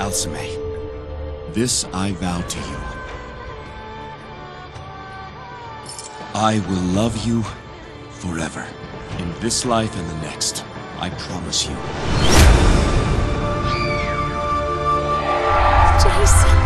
Alcime, this I vow to you. I will love you forever. In this life and the next, I promise you. Jason.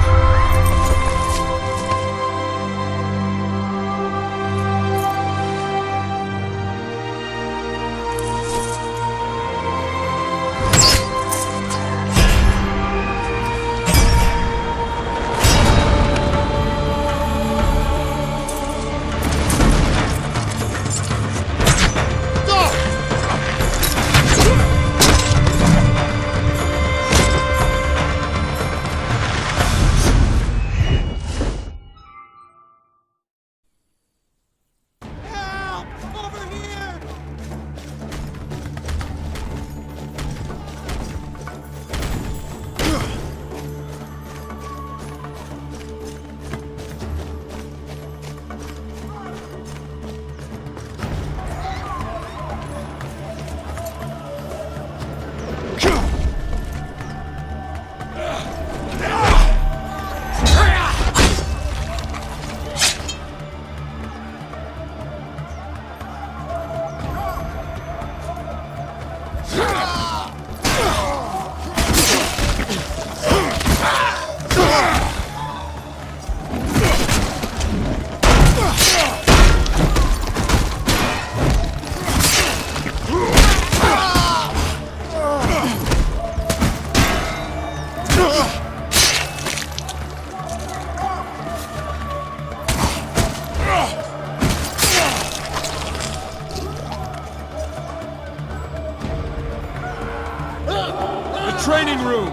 Training room!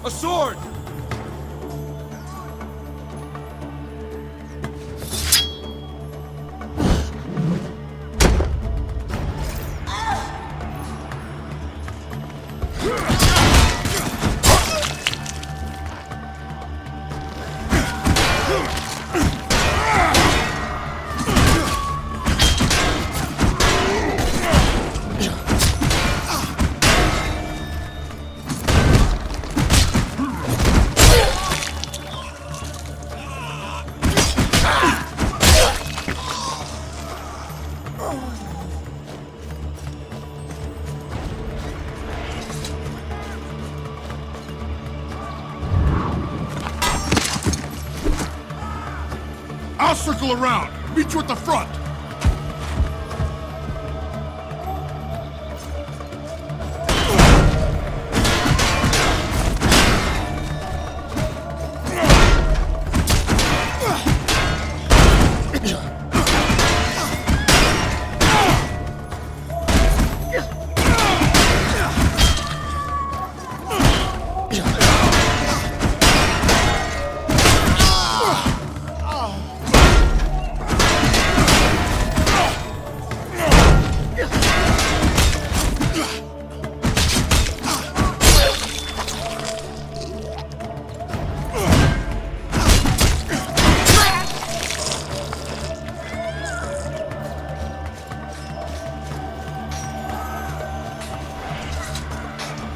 A sword! I'll circle around. Meet you at the front.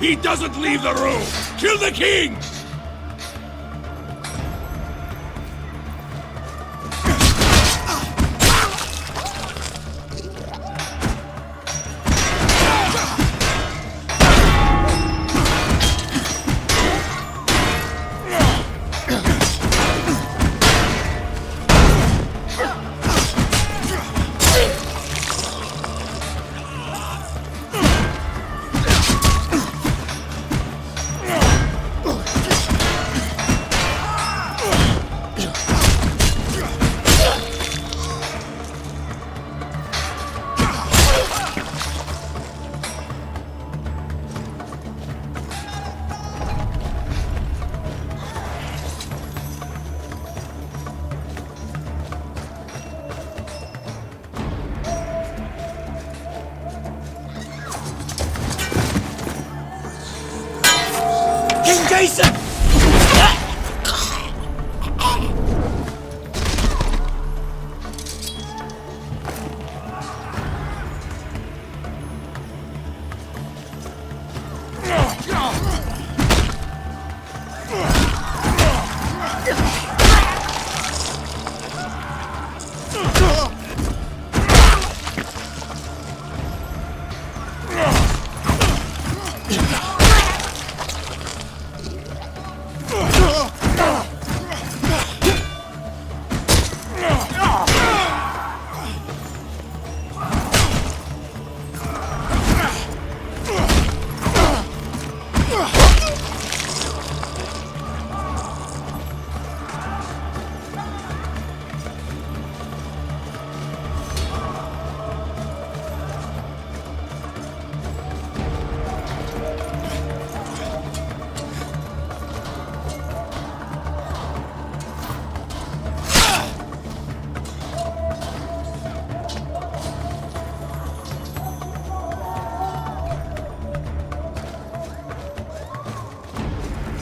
He doesn't leave the room! Kill the king! Jason!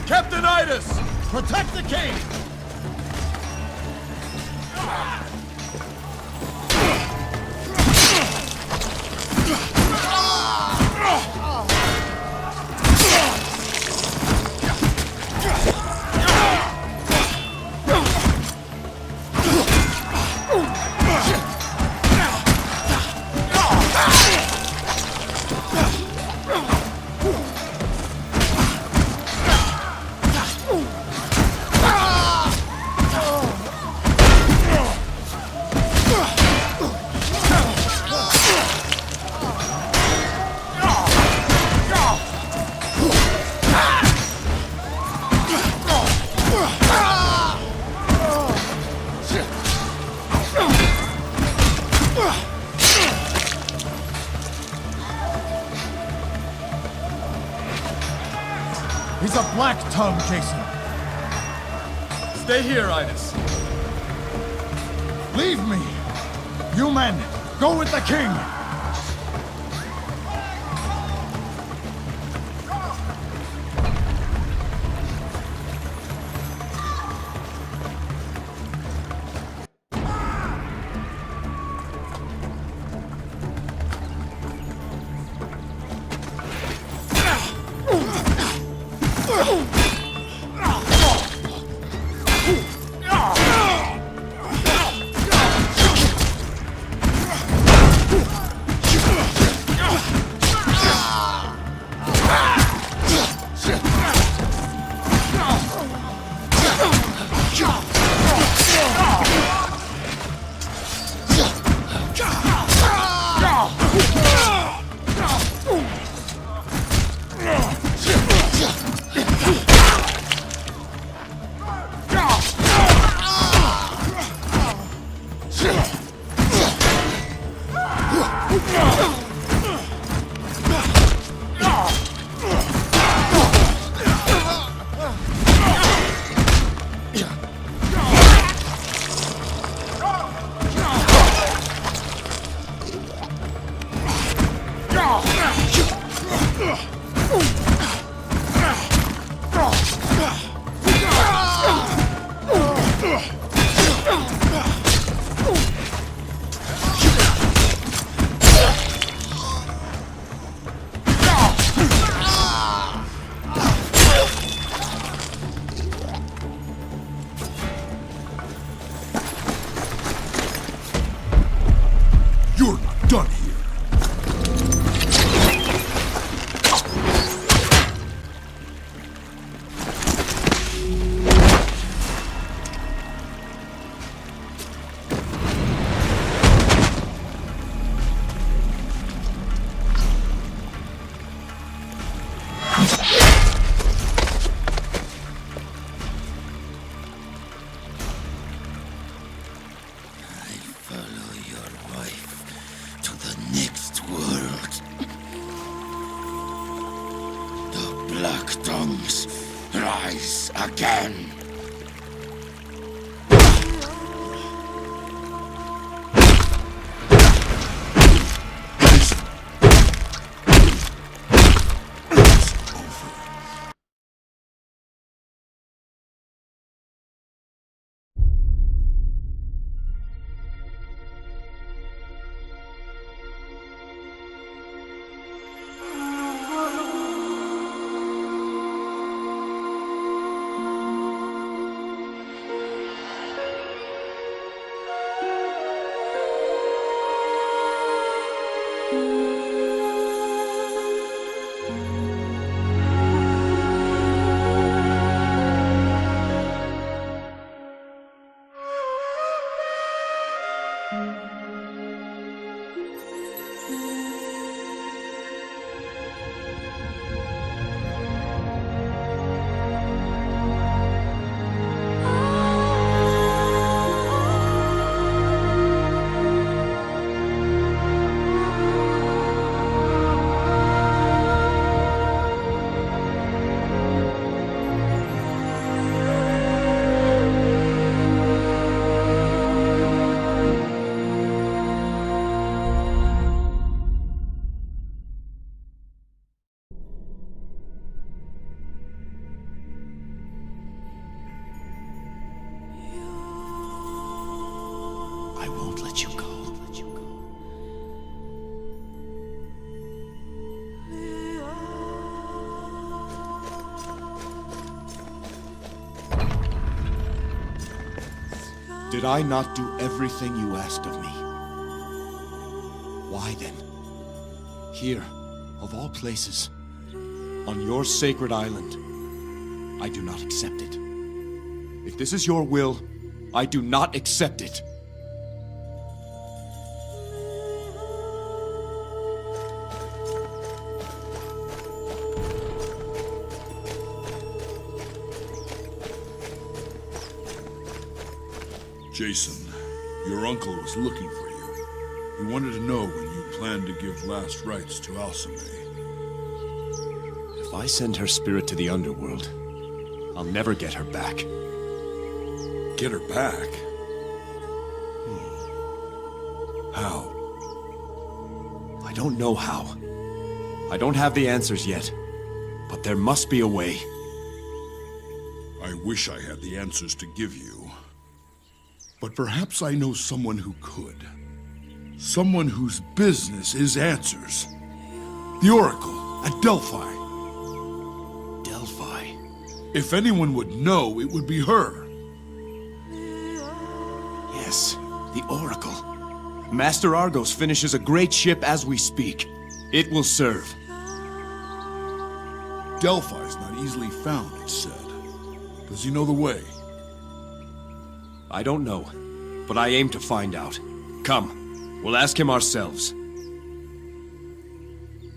Captain Idas! Protect the king! He's a black tongue, Jason. Stay here, Idas. Leave me. You men, go with the king. You're not done here. Follow your wife to the next world. The Black Tongues rise again. I won't let you go. Did I not do everything you asked of me? Why then? Here, of all places, on your sacred island, I do not accept it. If this is your will, I do not accept it. Jason, your uncle was looking for you. He wanted to know when you planned to give last rites to Alcime. If I send her spirit to the underworld, I'll never get her back. Get her back? How? I don't know how. I don't have the answers yet, but there must be a way. I wish I had the answers to give you. But perhaps I know someone who could. Someone whose business is answers. The Oracle at Delphi. Delphi? If anyone would know, it would be her. Yes, the Oracle. Master Argos finishes a great ship as we speak. It will serve. Delphi's not easily found, it's said. Does he know the way? I don't know, but I aim to find out. Come, we'll ask him ourselves.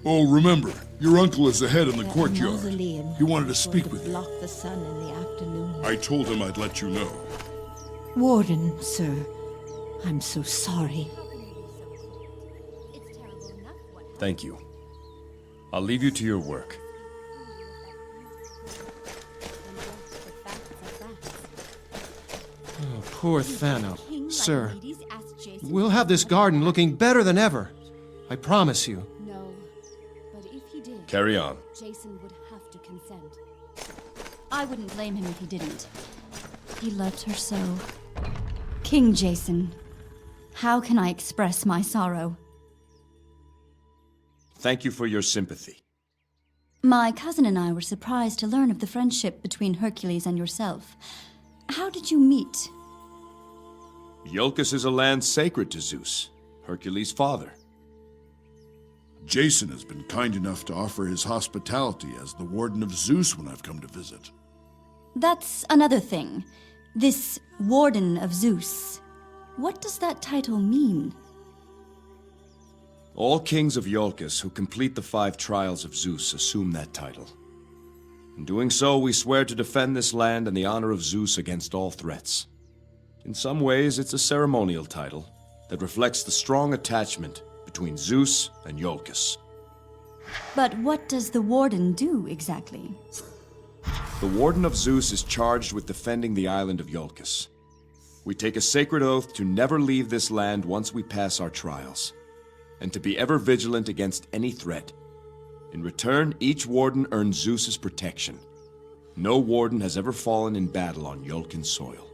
Oh, remember, your uncle is ahead in the That courtyard. mausoleum He wanted to is speak going with you. block the sun in the afternoon. I told him I'd let you know. Warden, sir, I'm so sorry. Thank you. I'll leave you to your work. Oh, poor Thano. Sir, we'll have this garden looking better than ever. I promise you. No, but if he did, Carry on. Jason would have to consent. I wouldn't blame him if he didn't. He loved her so. King Jason, how can I express my sorrow? Thank you for your sympathy. My cousin and I were surprised to learn of the friendship between Hercules and yourself. How did you meet? Iolcus is a land sacred to Zeus, Hercules' father. Jason has been kind enough to offer his hospitality as the Warden of Zeus when I've come to visit. That's another thing. This Warden of Zeus. What does that title mean? All kings of Iolcus who complete the 5 trials of Zeus assume that title. In doing so, we swear to defend this land and the honor of Zeus against all threats. In some ways, it's a ceremonial title that reflects the strong attachment between Zeus and Iolcus. But what does the Warden do exactly? The Warden of Zeus is charged with defending the island of Iolcus. We take a sacred oath to never leave this land once we pass our trials, and to be ever vigilant against any threat. In return, each warden earns Zeus's protection. No warden has ever fallen in battle on Iolcan soil.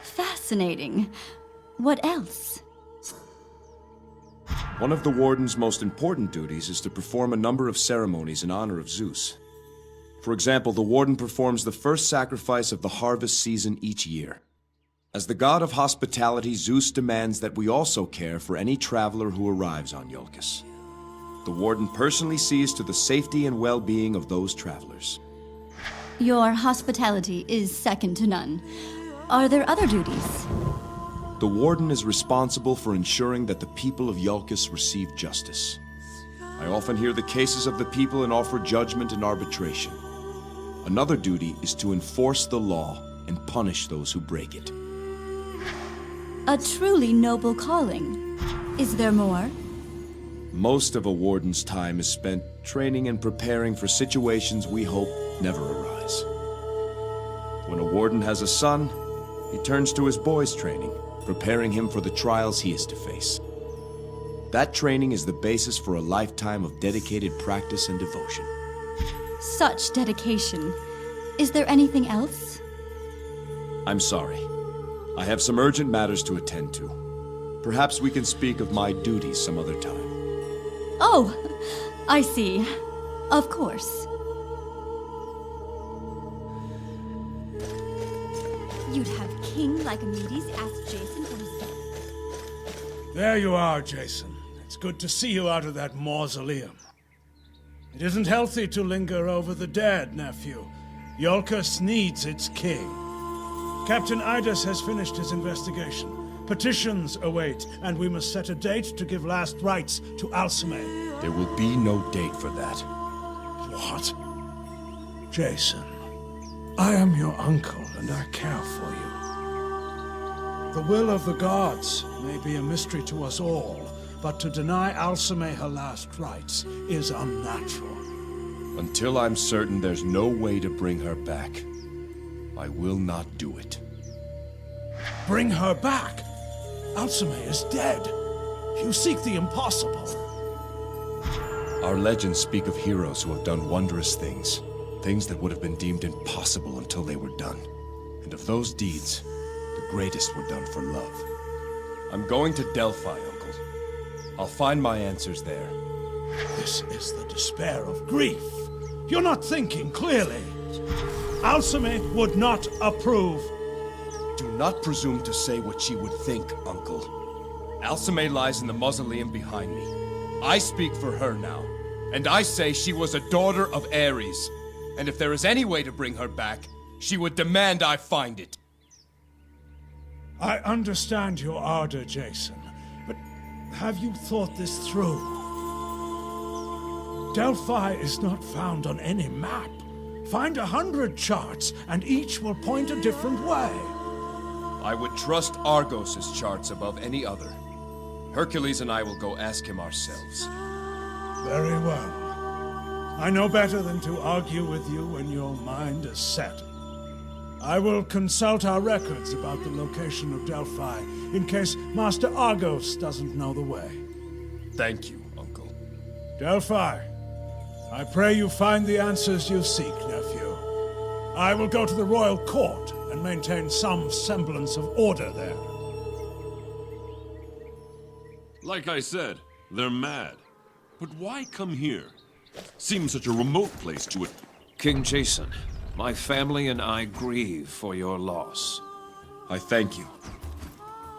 Fascinating. What else? One of the warden's most important duties is to perform a number of ceremonies in honor of Zeus. For example, the warden performs the first sacrifice of the harvest season each year. As the god of hospitality, Zeus demands that we also care for any traveler who arrives on Iolcus. The warden personally sees to the safety and well-being of those travelers. Your hospitality is second to none. Are there other duties? The warden is responsible for ensuring that the people of Iolcus receive justice. I often hear the cases of the people and offer judgment and arbitration. Another duty is to enforce the law and punish those who break it. A truly noble calling. Is there more? Most of a warden's time is spent training and preparing for situations we hope never arise. When a warden has a son, he turns to his boy's training, preparing him for the trials he is to face. That training is the basis for a lifetime of dedicated practice and devotion. Such dedication. Is there anything else? I'm sorry. I have some urgent matters to attend to. Perhaps we can speak of my duties some other time. Oh, I see. Of course. You'd have King Lycomedes ask Jason for his death. There you are, Jason. It's good to see you out of that mausoleum. It isn't healthy to linger over the dead, nephew. Iolcus needs its king. Captain Idas has finished his investigation. Petitions await, and we must set a date to give last rites to Alcime. There will be no date for that. What? Jason, I am your uncle, and I care for you. The will of the gods may be a mystery to us all, but to deny Alcime her last rites is unnatural. Until I'm certain there's no way to bring her back, I will not do it. Bring her back? Alcime is dead. You seek the impossible. Our legends speak of heroes who have done wondrous things. Things that would have been deemed impossible until they were done. And of those deeds, the greatest were done for love. I'm going to Delphi, Uncle. I'll find my answers there. This is the despair of grief. You're not thinking clearly. Alcime would not approve. Do not presume to say what she would think, Uncle. Alcime lies in the mausoleum behind me. I speak for her now, and I say she was a daughter of Ares. And if there is any way to bring her back, she would demand I find it. I understand your ardor, Jason, but have you thought this through? Delphi is not found on any map. Find 100 charts, and each will point a different way. I would trust Argos' charts above any other. Hercules and I will go ask him ourselves. Very well. I know better than to argue with you when your mind is set. I will consult our records about the location of Delphi, in case Master Argos doesn't know the way. Thank you, Uncle. Delphi, I pray you find the answers you seek, nephew. I will go to the royal court and maintain some semblance of order there. Like I said, they're mad. But why come here? Seems such a remote place to it. King Jason, my family and I grieve for your loss. I thank you.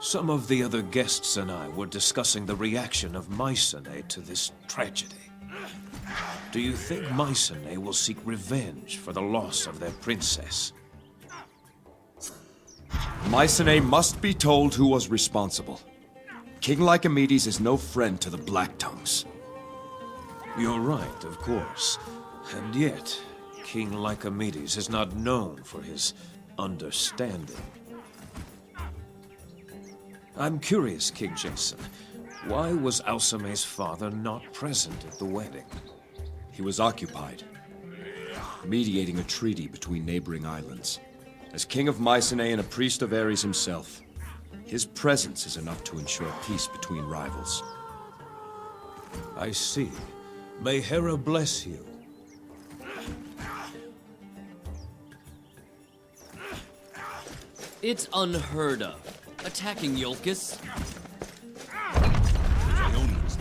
Some of the other guests and I were discussing the reaction of Mycenae to this tragedy. Do you think Mycenae will seek revenge for the loss of their princess? Mycenae must be told who was responsible. King Lycomedes is no friend to the Black Tongues. You're right, of course. And yet, King Lycomedes is not known for his understanding. I'm curious, King Jason. Why was Alcime's father not present at the wedding? He was occupied, mediating a treaty between neighboring islands. As king of Mycenae and a priest of Ares himself, his presence is enough to ensure peace between rivals. I see. May Hera bless you. It's unheard of. Attacking Iolcus. Ionians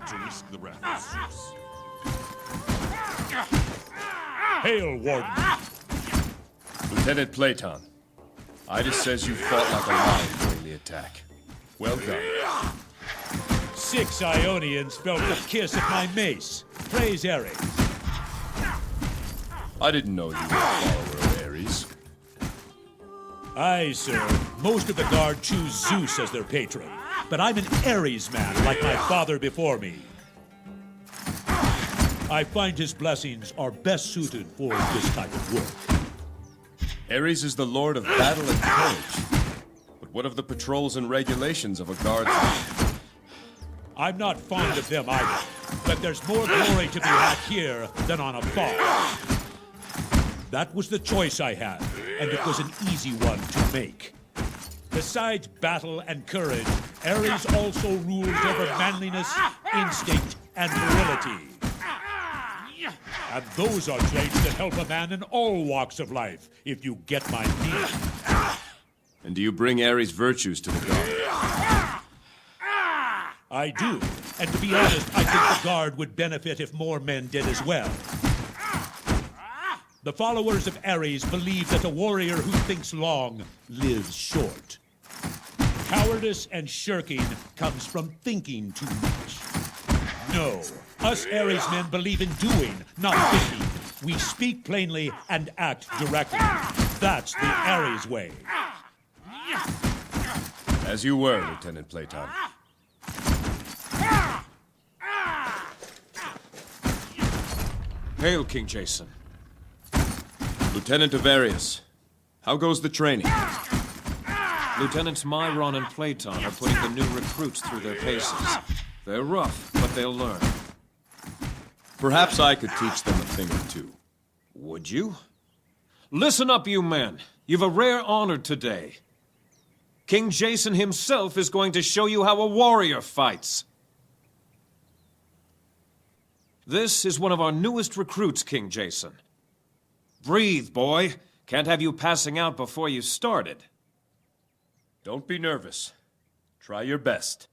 to risk the wrath of Zeus. Hail, Warden! Lieutenant Platon, Ida says you fought like a lion during the attack. Well done. 6 Ionians felt the kiss of my mace. Praise Ares. I didn't know you were a follower of Ares. Aye, sir. Most of the guard choose Zeus as their patron. But I'm an Ares man, like my father before me. I find his blessings are best suited for this type of work. Ares is the lord of battle and courage. But what of the patrols and regulations of a guard's life? I'm not fond of them either, but there's more glory to be had here than on a farm. That was the choice I had, and it was an easy one to make. Besides battle and courage, Ares also ruled over manliness, instinct, and virility. And those are traits that help a man in all walks of life, if you get my meaning. And do you bring Ares' virtues to the guard? I do. And to be honest, I think the guard would benefit if more men did as well. The followers of Ares believe that a warrior who thinks long lives short. Cowardice and shirking comes from thinking too much. No, us Ares men believe in doing, not thinking. We speak plainly and act directly. That's the Ares way. As you were, Lieutenant Platon. Hail, King Jason. Lieutenant Avarius, how goes the training? Lieutenants Myron and Platon are putting the new recruits through their paces. They're rough, but they'll learn. Perhaps I could teach them a thing or two. Would you? Listen up, you men. You've a rare honor today. King Jason himself is going to show you how a warrior fights. This is one of our newest recruits, King Jason. Breathe, boy. Can't have you passing out before you started. Don't be nervous. Try your best.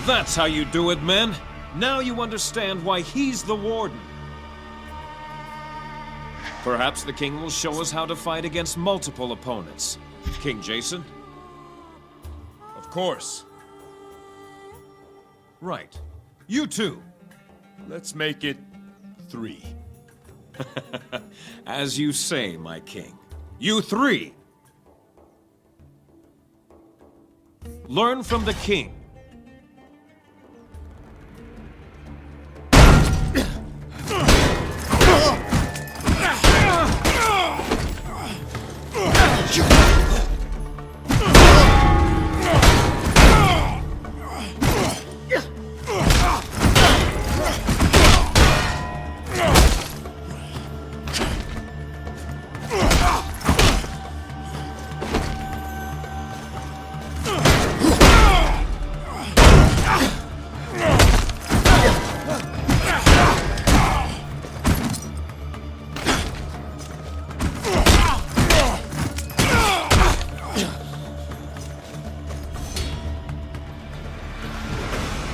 That's how you do it, men. Now you understand why he's the warden. Perhaps the king will show us how to fight against multiple opponents. King Jason? Of course. Right. You too. Let's make it 3. As you say, my king. You 3. Learn from the king.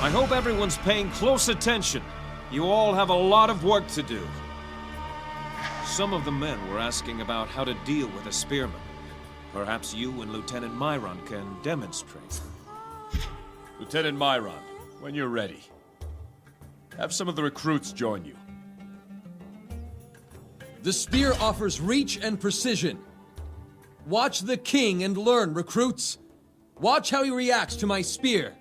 I hope everyone's paying close attention. You all have a lot of work to do. Some of the men were asking about how to deal with a spearman. Perhaps you and Lieutenant Myron can demonstrate. Lieutenant Myron, when you're ready, have some of the recruits join you. The spear offers reach and precision. Watch the king and learn, recruits. Watch how he reacts to my spear.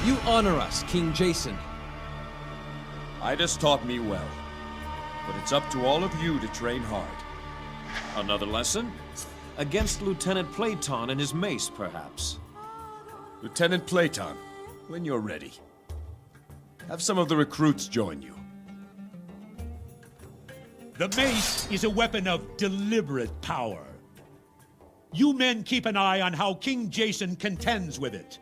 You honor us, King Jason. Idas taught me well, but it's up to all of you to train hard. Another lesson? Against Lieutenant Platon and his mace, perhaps. Lieutenant Platon, when you're ready, have some of the recruits join you. The mace is a weapon of deliberate power. You men keep an eye on how King Jason contends with it.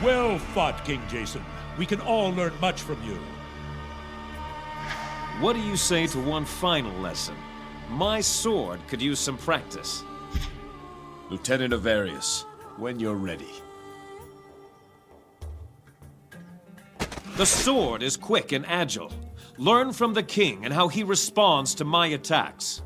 Well fought, King Jason. We can all learn much from you. What do you say to one final lesson? My sword could use some practice. Lieutenant Avarius, when you're ready. The sword is quick and agile. Learn from the king and how he responds to my attacks.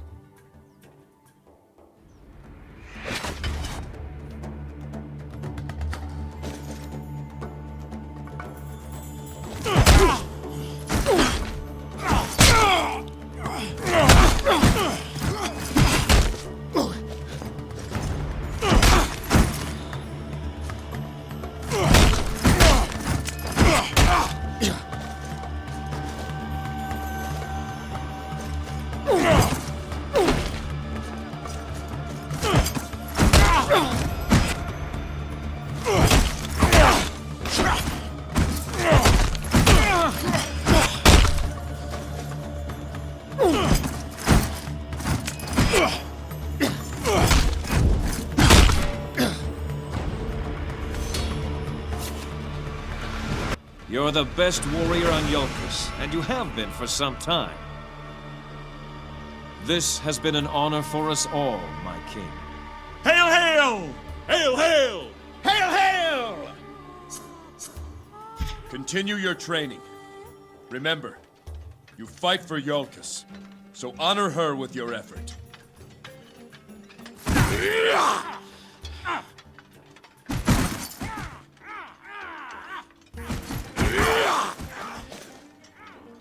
You're the best warrior on Iolcus, and you have been for some time. This has been an honor for us all, my king. Hail, hail! Hail, hail! Hail, hail! Continue your training. Remember, you fight for Iolcus, so honor her with your effort.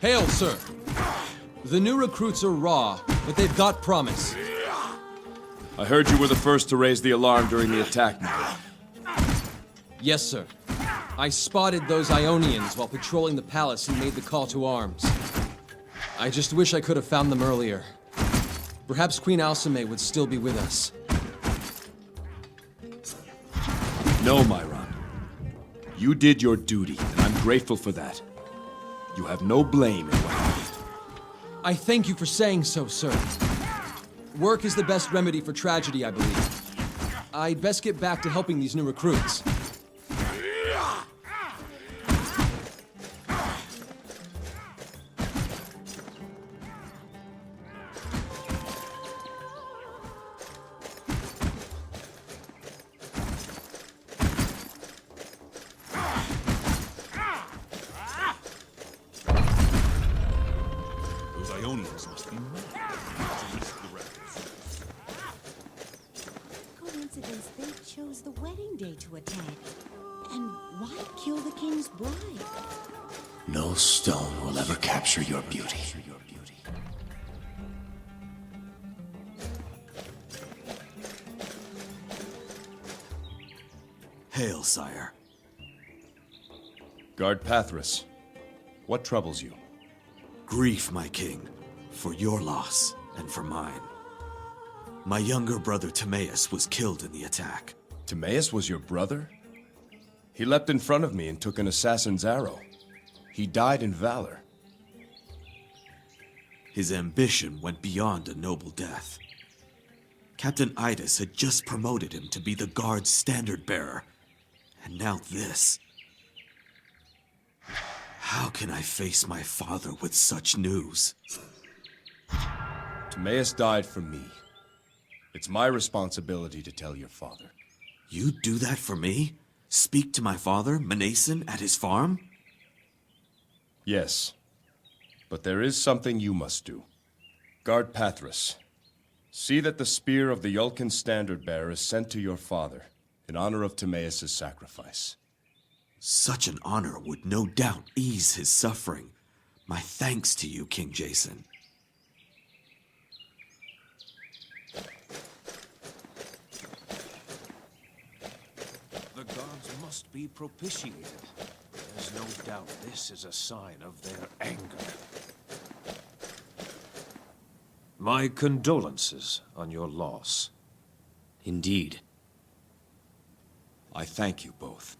Hail, sir. The new recruits are raw, but they've got promise. I heard you were the first to raise the alarm during the attack, Mara. Yes, sir. I spotted those Ionians while patrolling the palace and made the call to arms. I just wish I could have found them earlier. Perhaps Queen Alcime would still be with us. No, Myron. You did your duty, and I'm grateful for that. You have no blame in what happened. I thank you for saying so, sir. Work is the best remedy for tragedy, I believe. I'd best get back to helping these new recruits. Those Ionians must be mad. Coincidence, they chose the wedding day to attack. And why kill the king's bride? No stone will ever capture your beauty. Hail, sire. Guard Pathras, what troubles you? Grief, my king, for your loss and for mine. My younger brother Timaeus was killed in the attack. Timaeus was your brother? He leapt in front of me and took an assassin's arrow. He died in valor. His ambition went beyond a noble death. Captain Idas had just promoted him to be the Guard's standard bearer. And now this. How can I face my father with such news? Timaeus died for me. It's my responsibility to tell your father. You do that for me? Speak to my father, Mnason, at his farm? Yes. But there is something you must do. Guard Pathrus. See that the spear of the Yulkan standard bearer is sent to your father, in honor of Timaeus' sacrifice. Such an honor would no doubt ease his suffering. My thanks to you, King Jason. The gods must be propitiated. There's no doubt this is a sign of their anger. My condolences on your loss. Indeed. I thank you both.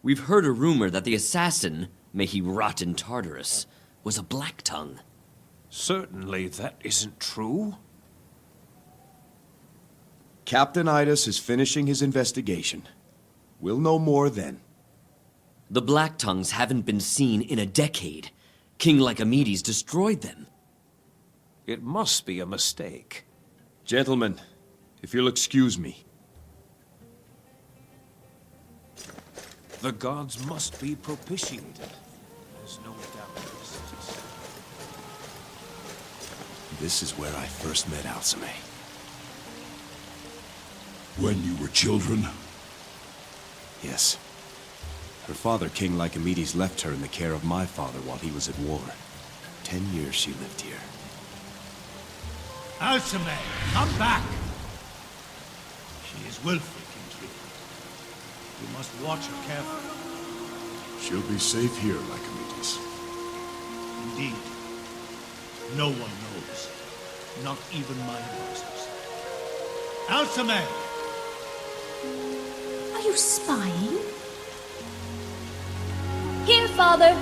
We've heard a rumor that the assassin, may he rot in Tartarus, was a Black Tongue. Certainly that isn't true. Captain Idas is finishing his investigation. We'll know more then. The Black Tongues haven't been seen in a decade. King Lycomedes destroyed them. It must be a mistake. Gentlemen, if you'll excuse me. The gods must be propitiated. There's no doubt this is. This is where I first met Alcime. When you were children? Yes. Her father, King Lycomedes, left her in the care of my father while he was at war. 10 years she lived here. Alcime, come back! She is willfully intrigued. You must watch her carefully. She'll be safe here, Lycomedes. Indeed. No one knows. Not even my advisors. Alcime! Are you spying? Here, Father!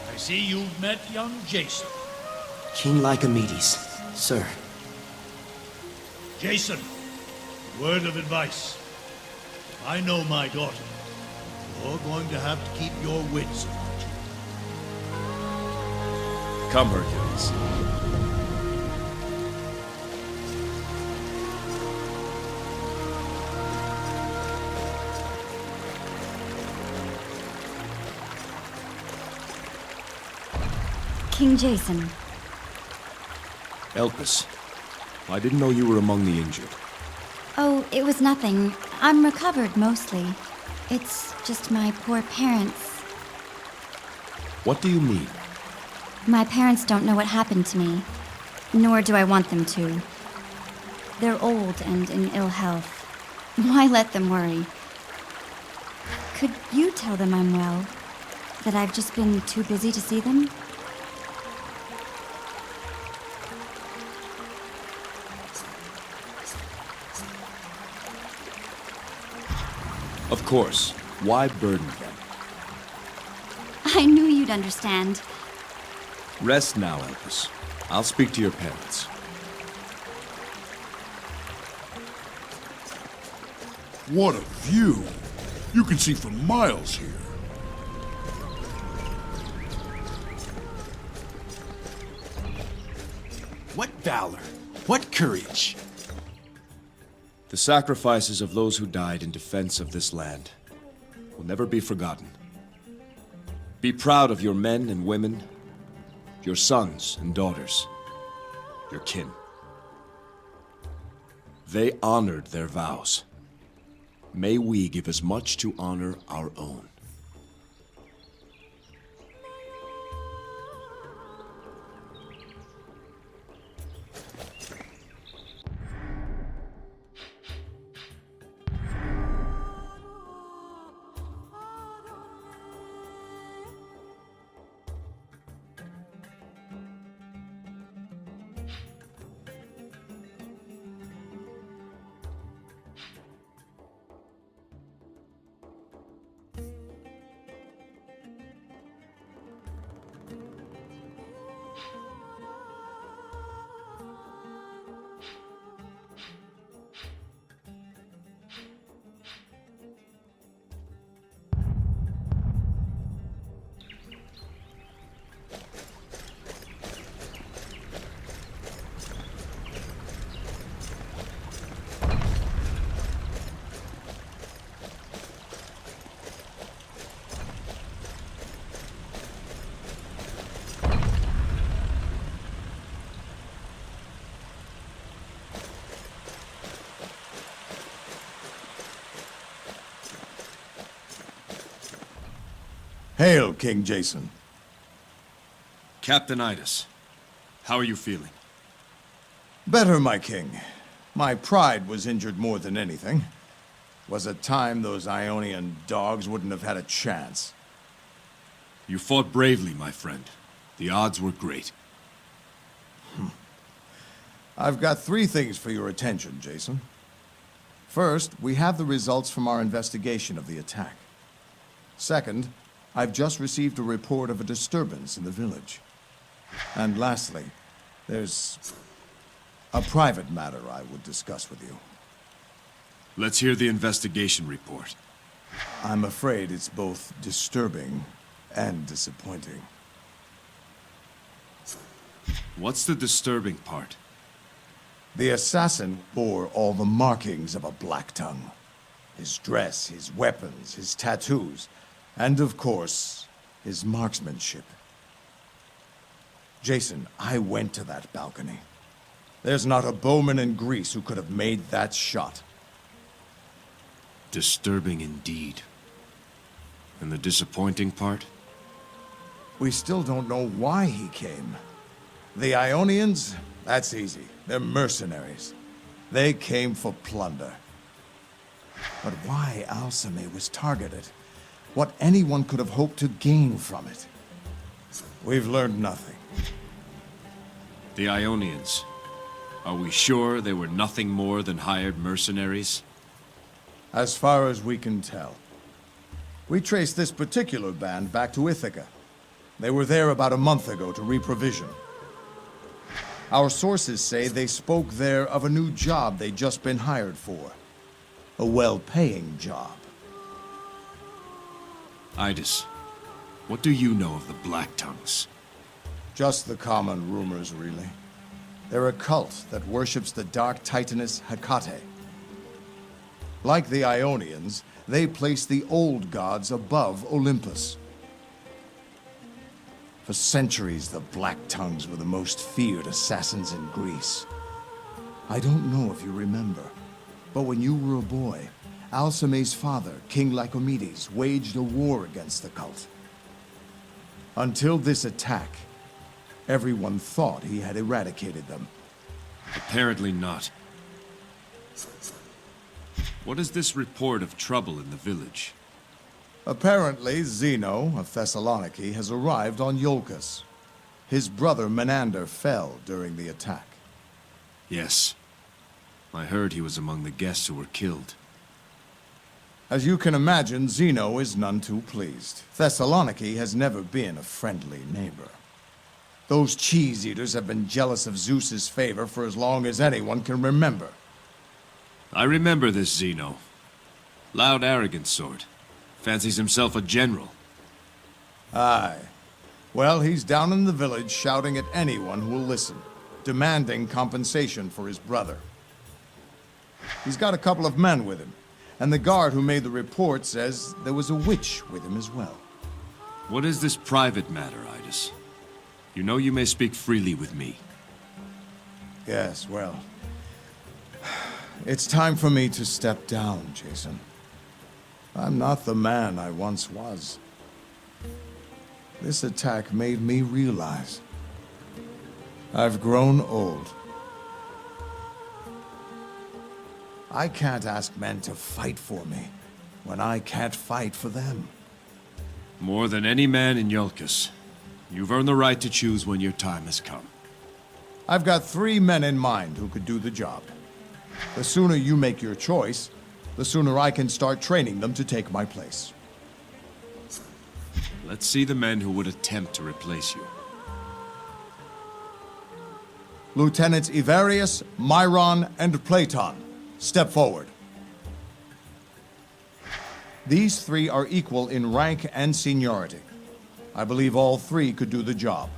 I see you've met young Jason. King Lycomedes, sir. Jason, word of advice. If I know my daughter, you're going to have to keep your wits about you. Come, Hercules. King Jason. Elpis, I didn't know you were among the injured. Oh, it was nothing. I'm recovered, mostly. It's just my poor parents. What do you mean? My parents don't know what happened to me, nor do I want them to. They're old and in ill health. Why let them worry? Could you tell them I'm well? That I've just been too busy to see them? Of course. Why burden them? I knew you'd understand. Rest now, Elpis. I'll speak to your parents. What a view! You can see for miles here. What valor! What courage! The sacrifices of those who died in defense of this land will never be forgotten. Be proud of your men and women, your sons and daughters, your kin. They honored their vows. May we give as much to honor our own. Hail, King Jason. Captain Idis, how are you feeling? Better, my king. My pride was injured more than anything. Was a time those Ionian dogs wouldn't have had a chance. You fought bravely, my friend. The odds were great. I've got 3 things for your attention, Jason. First, we have the results from our investigation of the attack. Second, I've just received a report of a disturbance in the village. And lastly, there's a private matter I would discuss with you. Let's hear the investigation report. I'm afraid it's both disturbing and disappointing. What's the disturbing part? The assassin bore all the markings of a Black Tongue. His dress, his weapons, his tattoos, and of course, his marksmanship. Jason, I went to that balcony. There's not a bowman in Greece who could have made that shot. Disturbing indeed. And the disappointing part? We still don't know why he came. The Ionians, that's easy. They're mercenaries. They came for plunder. But why Alcime was targeted? What anyone could have hoped to gain from it? We've learned nothing. The Ionians. Are we sure they were nothing more than hired mercenaries? As far as we can tell. We traced this particular band back to Ithaca. They were there about a month ago to reprovision. Our sources say they spoke there of a new job they'd just been hired for. A well-paying job. Idis, what do you know of the Black Tongues? Just the common rumors, really. They're a cult that worships the dark titaness Hecate. Like the Ionians, they place the old gods above Olympus. For centuries, the Black Tongues were the most feared assassins in Greece. I don't know if you remember, but when you were a boy, Alcime's father, King Lycomedes, waged a war against the cult. Until this attack, everyone thought he had eradicated them. Apparently not. What is this report of trouble in the village? Apparently, Zeno of Thessaloniki has arrived on Iolcus. His brother Menander fell during the attack. Yes. I heard he was among the guests who were killed. As you can imagine, Zeno is none too pleased. Thessaloniki has never been a friendly neighbor. Those cheese-eaters have been jealous of Zeus's favor for as long as anyone can remember. I remember this Zeno. Loud, arrogant sort. Fancies himself a general. Aye. Well, he's down in the village shouting at anyone who will listen, demanding compensation for his brother. He's got a couple of men with him, and the guard who made the report says there was a witch with him as well. What is this private matter, Idis? You know you may speak freely with me. Yes, well, it's time for me to step down, Jason. I'm not the man I once was. This attack made me realize I've grown old. I can't ask men to fight for me when I can't fight for them. More than any man in Iolcus, you've earned the right to choose when your time has come. I've got 3 men in mind who could do the job. The sooner you make your choice, the sooner I can start training them to take my place. Let's see the men who would attempt to replace you. Lieutenants Ivarius, Myron, and Platon, step forward. These 3 are equal in rank and seniority. I believe all 3 could do the job.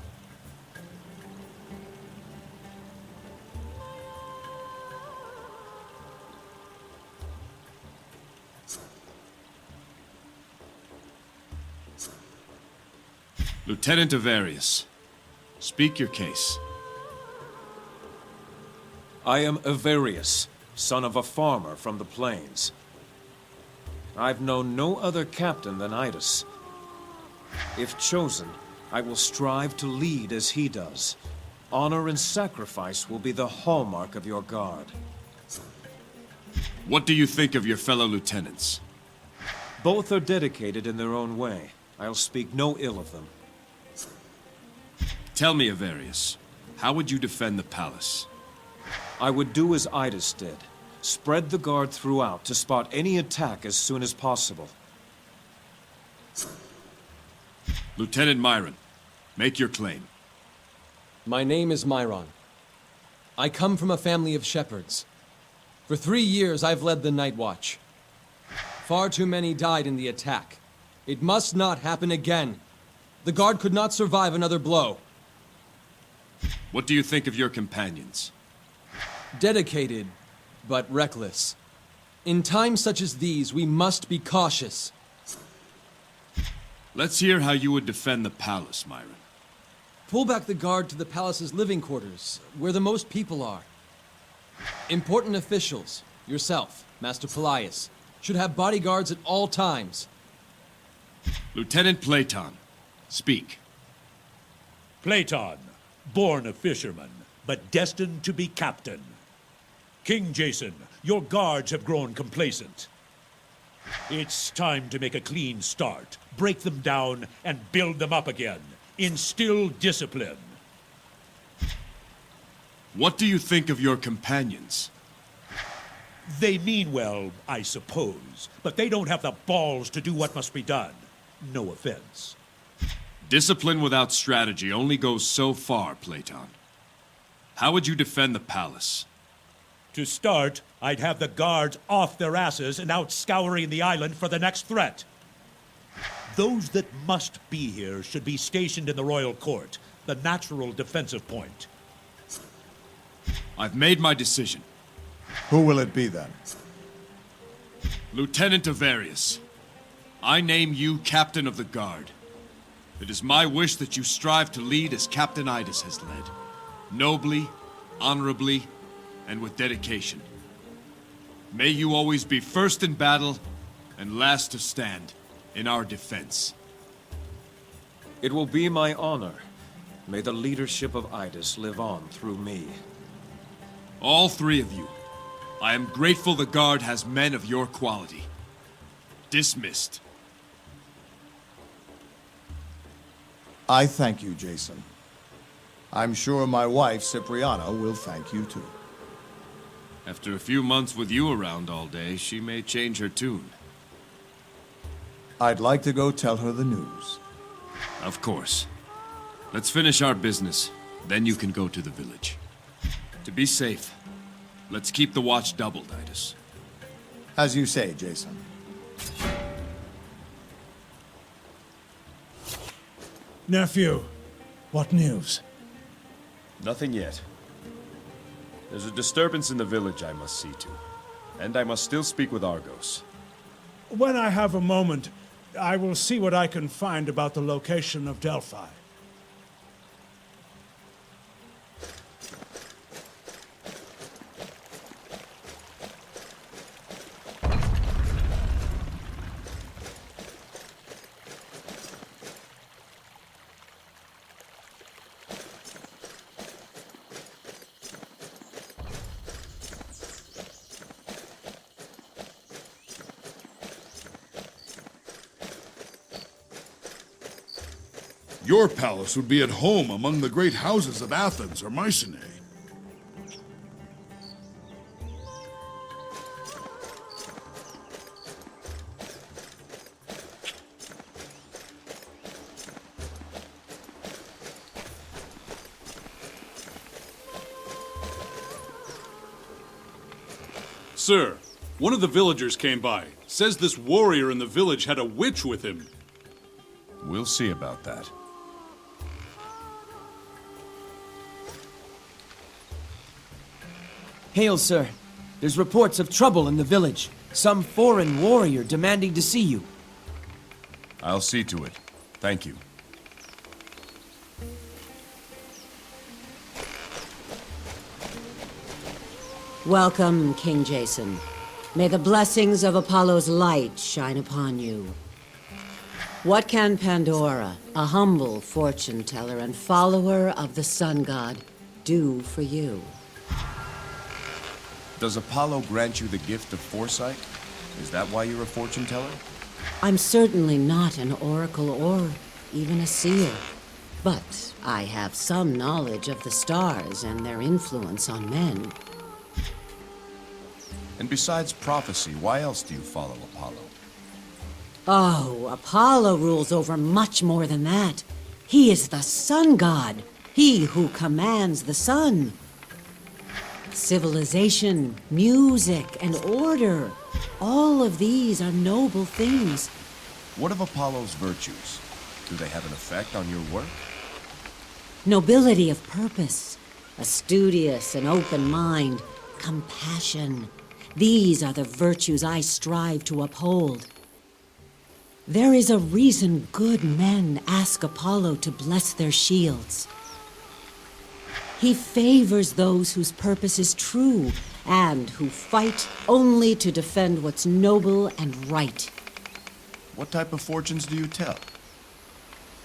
Lieutenant Ivarius, speak your case. I am Ivarius, son of a farmer from the plains. I've known no other captain than Idis. If chosen, I will strive to lead as he does. Honor and sacrifice will be the hallmark of your guard. What do you think of your fellow lieutenants? Both are dedicated in their own way. I'll speak no ill of them. Tell me, Avarius, how would you defend the palace? I would do as Idas did. Spread the guard throughout to spot any attack as soon as possible. Lieutenant Myron, make your claim. My name is Myron. I come from a family of shepherds. For 3 years, I've led the Night Watch. Far too many died in the attack. It must not happen again. The guard could not survive another blow. What do you think of your companions? Dedicated, but reckless. In times such as these, we must be cautious. Let's hear how you would defend the palace, Myron. Pull back the guard to the palace's living quarters, where the most people are. Important officials, yourself, Master Pelias, should have bodyguards at all times. Lieutenant Platon, speak. Platon, born a fisherman, but destined to be captain. King Jason, your guards have grown complacent. It's time to make a clean start, break them down, and build them up again. Instill discipline. What do you think of your companions? They mean well, I suppose, but they don't have the balls to do what must be done. No offense. Discipline without strategy only goes so far, Platon. How would you defend the palace? To start, I'd have the guards off their asses and out scouring the island for the next threat. Those that must be here should be stationed in the royal court, the natural defensive point. I've made my decision. Who will it be then? Lieutenant Avarius, I name you Captain of the Guard. It is my wish that you strive to lead as Captain Idas has led. Nobly, honorably, and with dedication. May you always be first in battle and last to stand in our defense. It will be my honor. May the leadership of Idas live on through me. All 3 of you, I am grateful the Guard has men of your quality. Dismissed. I thank you, Jason. I'm sure my wife, Cipriana, will thank you too. After a few months with you around all day, she may change her tune. I'd like to go tell her the news. Of course. Let's finish our business, then you can go to the village. To be safe, let's keep the watch doubled, Idas. As you say, Jason. Nephew, what news? Nothing yet. There's a disturbance in the village I must see to. And I must still speak with Argos. When I have a moment, I will see what I can find about the location of Delphi. Your palace would be at home among the great houses of Athens or Mycenae. Sir, one of the villagers came by. Says this warrior in the village had a witch with him. We'll see about that. Hail, sir. There's reports of trouble in the village. Some foreign warrior demanding to see you. I'll see to it. Thank you. Welcome, King Jason. May the blessings of Apollo's light shine upon you. What can Pandora, a humble fortune teller and follower of the sun god, do for you? Does Apollo grant you the gift of foresight? Is that why you're a fortune teller? I'm certainly not an oracle or even a seer, but I have some knowledge of the stars and their influence on men. And besides prophecy, why else do you follow Apollo? Oh, Apollo rules over much more than that. He is the sun god, he who commands the sun. Civilization, music, and order, all of these are noble things. What of Apollo's virtues? Do they have an effect on your work? Nobility of purpose, a studious and open mind, compassion. These are the virtues I strive to uphold. There is a reason good men ask Apollo to bless their shields. He favors those whose purpose is true and who fight only to defend what's noble and right. What type of fortunes do you tell?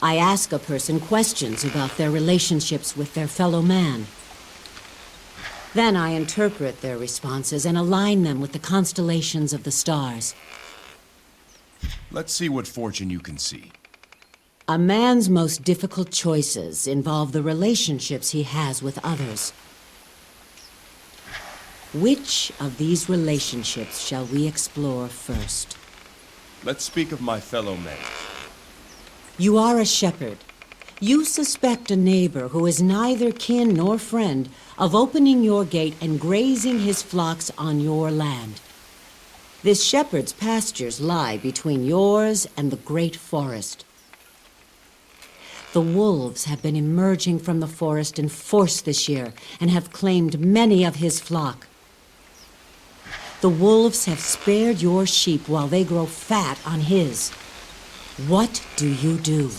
I ask a person questions about their relationships with their fellow man. Then I interpret their responses and align them with the constellations of the stars. Let's see what fortune you can see. A man's most difficult choices involve the relationships he has with others. Which of these relationships shall we explore first? Let's speak of my fellow men. You are a shepherd. You suspect a neighbor who is neither kin nor friend of opening your gate and grazing his flocks on your land. This shepherd's pastures lie between yours and the great forest. The wolves have been emerging from the forest in force this year and have claimed many of his flock. The wolves have spared your sheep while they grow fat on his. What do you do?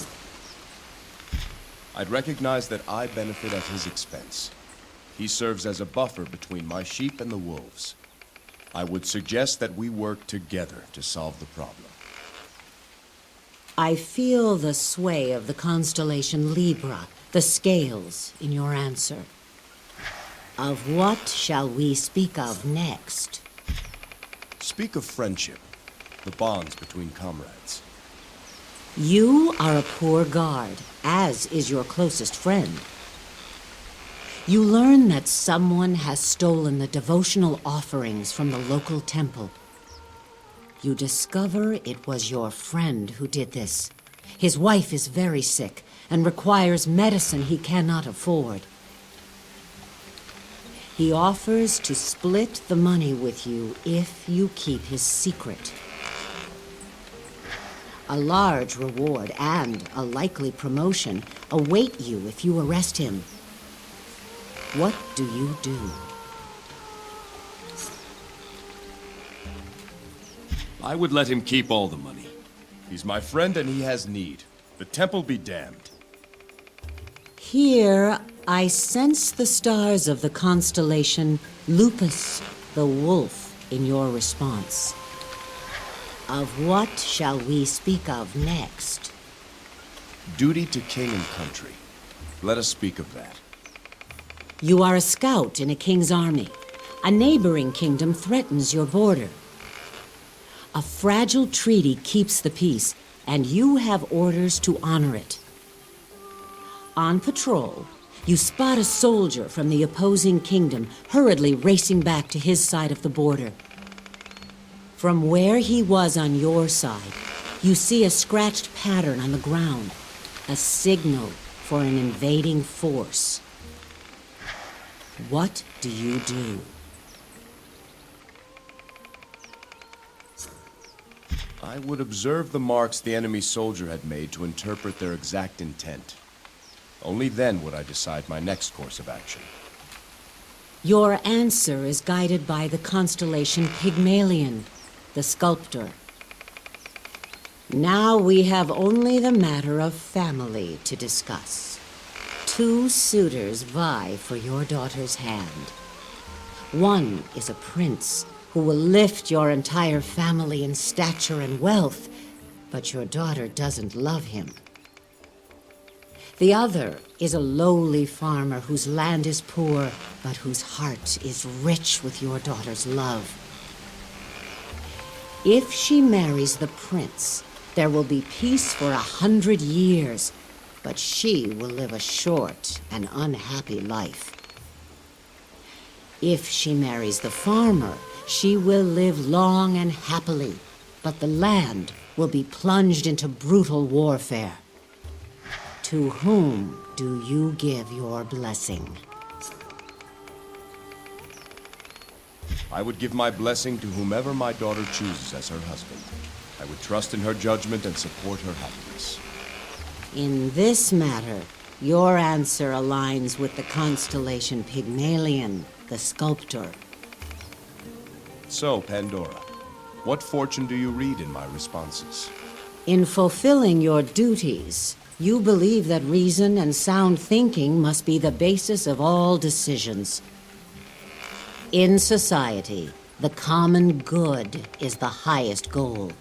I'd recognize that I benefit at his expense. He serves as a buffer between my sheep and the wolves. I would suggest that we work together to solve the problem. I feel the sway of the constellation Libra, the scales, in your answer. Of what shall we speak of next? Speak of friendship, the bonds between comrades. You are a poor guard, as is your closest friend. You learn that someone has stolen the devotional offerings from the local temple. You discover it was your friend who did this. His wife is very sick and requires medicine he cannot afford. He offers to split the money with you if you keep his secret. A large reward and a likely promotion await you if you arrest him. What do you do? I would let him keep all the money. He's my friend and he has need. The temple be damned. Here, I sense the stars of the constellation Lupus, the wolf, in your response. Of what shall we speak of next? Duty to king and country. Let us speak of that. You are a scout in a king's army. A neighboring kingdom threatens your border. A fragile treaty keeps the peace, and you have orders to honor it. On patrol, you spot a soldier from the opposing kingdom hurriedly racing back to his side of the border. From where he was on your side, you see a scratched pattern on the ground, a signal for an invading force. What do you do? I would observe the marks the enemy soldier had made to interpret their exact intent. Only then would I decide my next course of action. Your answer is guided by the constellation Pygmalion, the sculptor. Now we have only the matter of family to discuss. 2 suitors vie for your daughter's hand. One is a prince who will lift your entire family in stature and wealth. but your daughter doesn't love him. The other is a lowly farmer whose land is poor, but whose heart is rich with your daughter's love. If she marries the prince, there will be peace for 100 years, but she will live a short and unhappy life. If she marries the farmer, she will live long and happily, but the land will be plunged into brutal warfare. To whom do you give your blessing? I would give my blessing to whomever my daughter chooses as her husband. I would trust in her judgment and support her happiness. In this matter, your answer aligns with the constellation Pygmalion, the sculptor. So, Pandora, what fortune do you read in my responses? In fulfilling your duties, you believe that reason and sound thinking must be the basis of all decisions. In society, the common good is the highest goal.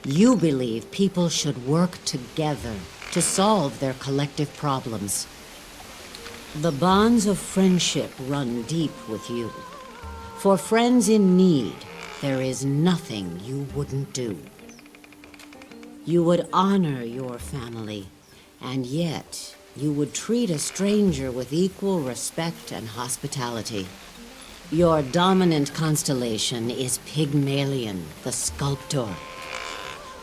You believe people should work together to solve their collective problems. The bonds of friendship run deep with you. For friends in need, there is nothing you wouldn't do. You would honor your family, and yet you would treat a stranger with equal respect and hospitality. Your dominant constellation is Pygmalion, the sculptor.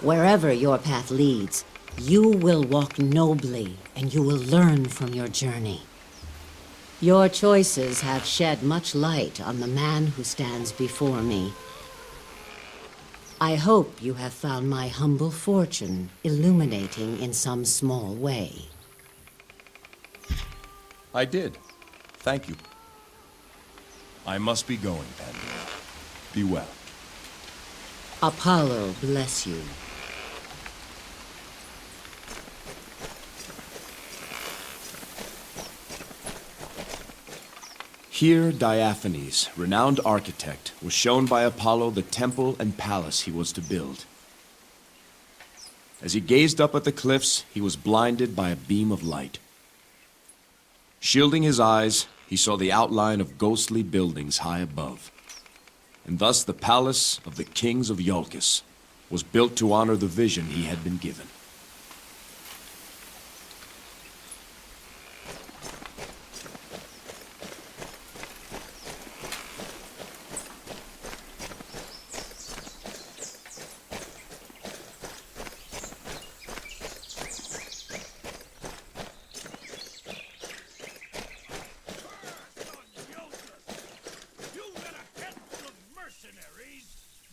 Wherever your path leads, you will walk nobly, and you will learn from your journey. Your choices have shed much light on the man who stands before me. I hope you have found my humble fortune illuminating in some small way. I did. Thank you. I must be going, Pandora. Be well. Apollo bless you. Here, Diaphanes, renowned architect, was shown by Apollo the temple and palace he was to build. As he gazed up at the cliffs, he was blinded by a beam of light. Shielding his eyes, he saw the outline of ghostly buildings high above. And thus the palace of the kings of Iolcus was built to honor the vision he had been given.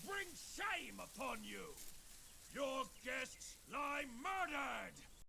Bring shame upon you! Your guests lie murdered!